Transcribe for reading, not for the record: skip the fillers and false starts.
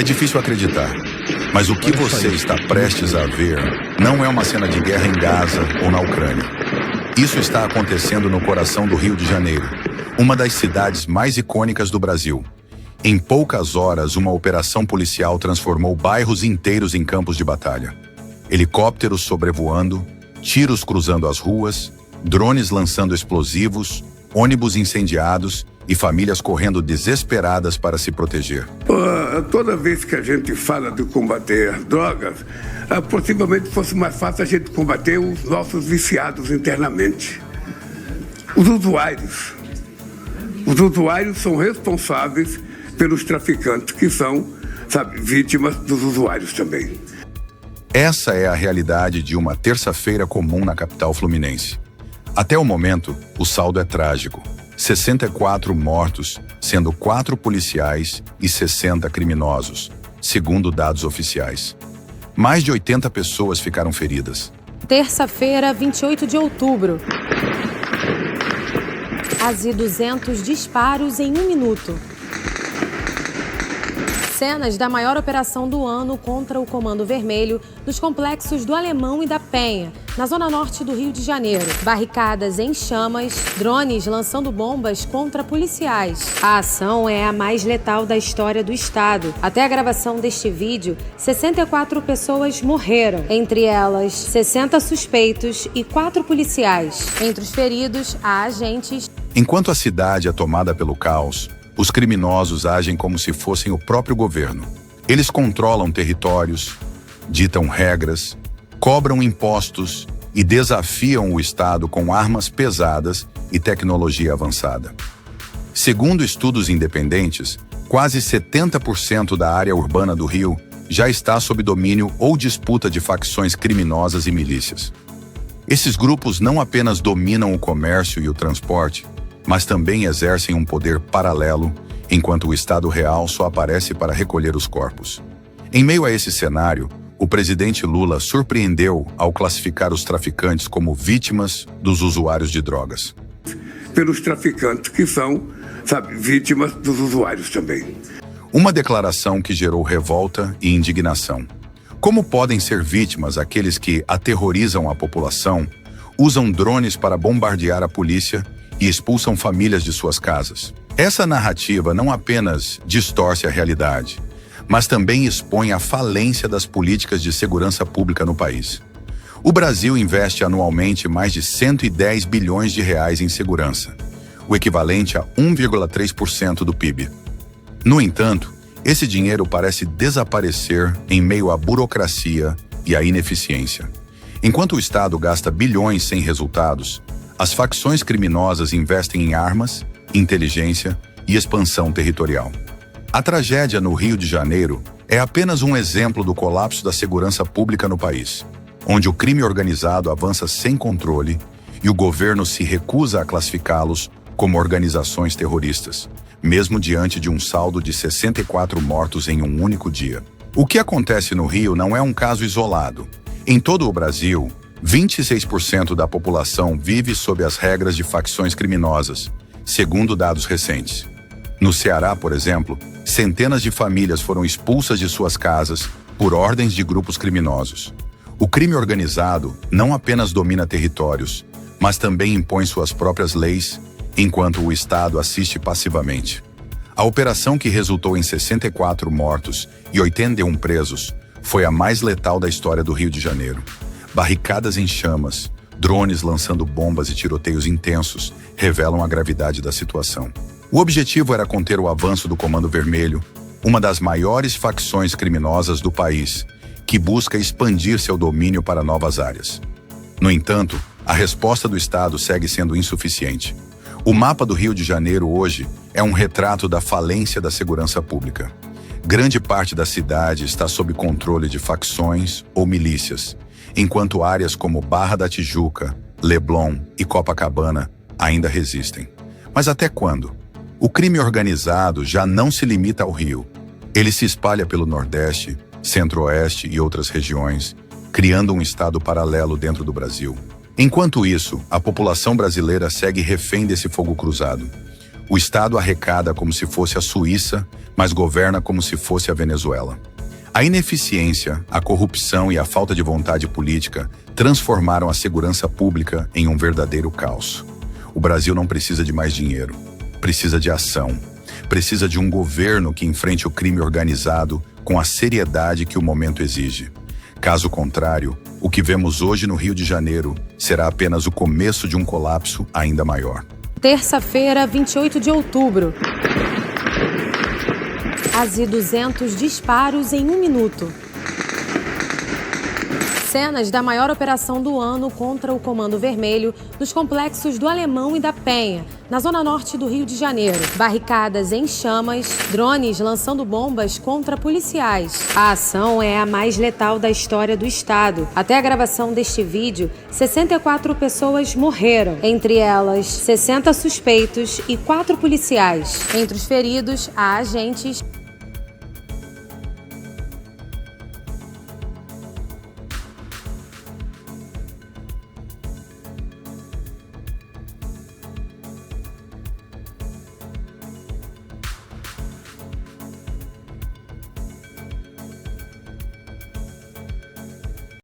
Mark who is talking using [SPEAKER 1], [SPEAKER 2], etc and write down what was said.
[SPEAKER 1] É difícil acreditar, mas o que você está prestes a ver não é uma cena de guerra em Gaza ou na Ucrânia. Isso está acontecendo no coração do Rio de Janeiro, uma das cidades mais icônicas do Brasil. Em poucas horas, uma operação policial transformou bairros inteiros em campos de batalha. Helicópteros sobrevoando, tiros cruzando as ruas, drones lançando explosivos, ônibus incendiados e famílias correndo desesperadas para se proteger.
[SPEAKER 2] Toda vez que a gente fala de combater drogas, possivelmente fosse mais fácil a gente combater os nossos viciados internamente. Os usuários. Os usuários são responsáveis pelos traficantes, que são, vítimas dos usuários também.
[SPEAKER 1] Essa é a realidade de uma terça-feira comum na capital fluminense. Até o momento, o saldo é trágico. 64 mortos, sendo 4 policiais e 60 criminosos, segundo dados oficiais. Mais de 80 pessoas ficaram feridas.
[SPEAKER 3] Terça-feira, 28 de outubro. Quase 200 disparos em 1 minuto. Cenas da maior operação do ano contra o Comando Vermelho nos complexos do Alemão e da Penha, na zona norte do Rio de Janeiro. Barricadas em chamas, drones lançando bombas contra policiais. A ação é a mais letal da história do estado. Até a gravação deste vídeo, 64 pessoas morreram, entre elas 60 suspeitos e 4 policiais. Entre os feridos, há agentes.
[SPEAKER 1] Enquanto a cidade é tomada pelo caos, os criminosos agem como se fossem o próprio governo. Eles controlam territórios, ditam regras, cobram impostos e desafiam o Estado com armas pesadas e tecnologia avançada. Segundo estudos independentes, quase 70% da área urbana do Rio já está sob domínio ou disputa de facções criminosas e milícias. Esses grupos não apenas dominam o comércio e o transporte, mas também exercem um poder paralelo, enquanto o Estado real só aparece para recolher os corpos. Em meio a esse cenário, o presidente Lula surpreendeu ao classificar os traficantes como vítimas dos usuários de drogas.
[SPEAKER 2] Pelos traficantes, que são, vítimas dos usuários também.
[SPEAKER 1] Uma declaração que gerou revolta e indignação. Como podem ser vítimas aqueles que aterrorizam a população, usam drones para bombardear a polícia e expulsam famílias de suas casas? Essa narrativa não apenas distorce a realidade, mas também expõe a falência das políticas de segurança pública no país. O Brasil investe anualmente mais de 110 bilhões de reais em segurança, o equivalente a 1,3% do PIB. No entanto, esse dinheiro parece desaparecer em meio à burocracia e à ineficiência. Enquanto o Estado gasta bilhões sem resultados, as facções criminosas investem em armas, inteligência e expansão territorial. A tragédia no Rio de Janeiro é apenas um exemplo do colapso da segurança pública no país, onde o crime organizado avança sem controle e o governo se recusa a classificá-los como organizações terroristas, mesmo diante de um saldo de 64 mortos em um único dia. O que acontece no Rio não é um caso isolado. Em todo o Brasil, 26% da população vive sob as regras de facções criminosas, segundo dados recentes. No Ceará, por exemplo, centenas de famílias foram expulsas de suas casas por ordens de grupos criminosos. O crime organizado não apenas domina territórios, mas também impõe suas próprias leis, enquanto o Estado assiste passivamente. A operação, que resultou em 64 mortos e 81 presos, foi a mais letal da história do Rio de Janeiro. Barricadas em chamas, drones lançando bombas e tiroteios intensos revelam a gravidade da situação. O objetivo era conter o avanço do Comando Vermelho, uma das maiores facções criminosas do país, que busca expandir seu domínio para novas áreas. No entanto, a resposta do Estado segue sendo insuficiente. O mapa do Rio de Janeiro hoje é um retrato da falência da segurança pública. Grande parte da cidade está sob controle de facções ou milícias, enquanto áreas como Barra da Tijuca, Leblon e Copacabana ainda resistem. Mas até quando? O crime organizado já não se limita ao Rio. Ele se espalha pelo Nordeste, Centro-Oeste e outras regiões, criando um estado paralelo dentro do Brasil. Enquanto isso, a população brasileira segue refém desse fogo cruzado. O Estado arrecada como se fosse a Suíça, mas governa como se fosse a Venezuela. A ineficiência, a corrupção e a falta de vontade política transformaram a segurança pública em um verdadeiro caos. O Brasil não precisa de mais dinheiro, precisa de ação. Precisa de um governo que enfrente o crime organizado com a seriedade que o momento exige. Caso contrário, o que vemos hoje no Rio de Janeiro será apenas o começo de um colapso ainda maior.
[SPEAKER 3] Terça-feira, 28 de outubro. Quase 200 disparos em 1 minuto. Cenas da maior operação do ano contra o Comando Vermelho nos complexos do Alemão e da Penha, na zona norte do Rio de Janeiro. Barricadas em chamas, drones lançando bombas contra policiais. A ação é a mais letal da história do estado. Até a gravação deste vídeo, 64 pessoas morreram, entre elas 60 suspeitos e 4 policiais. Entre os feridos, há agentes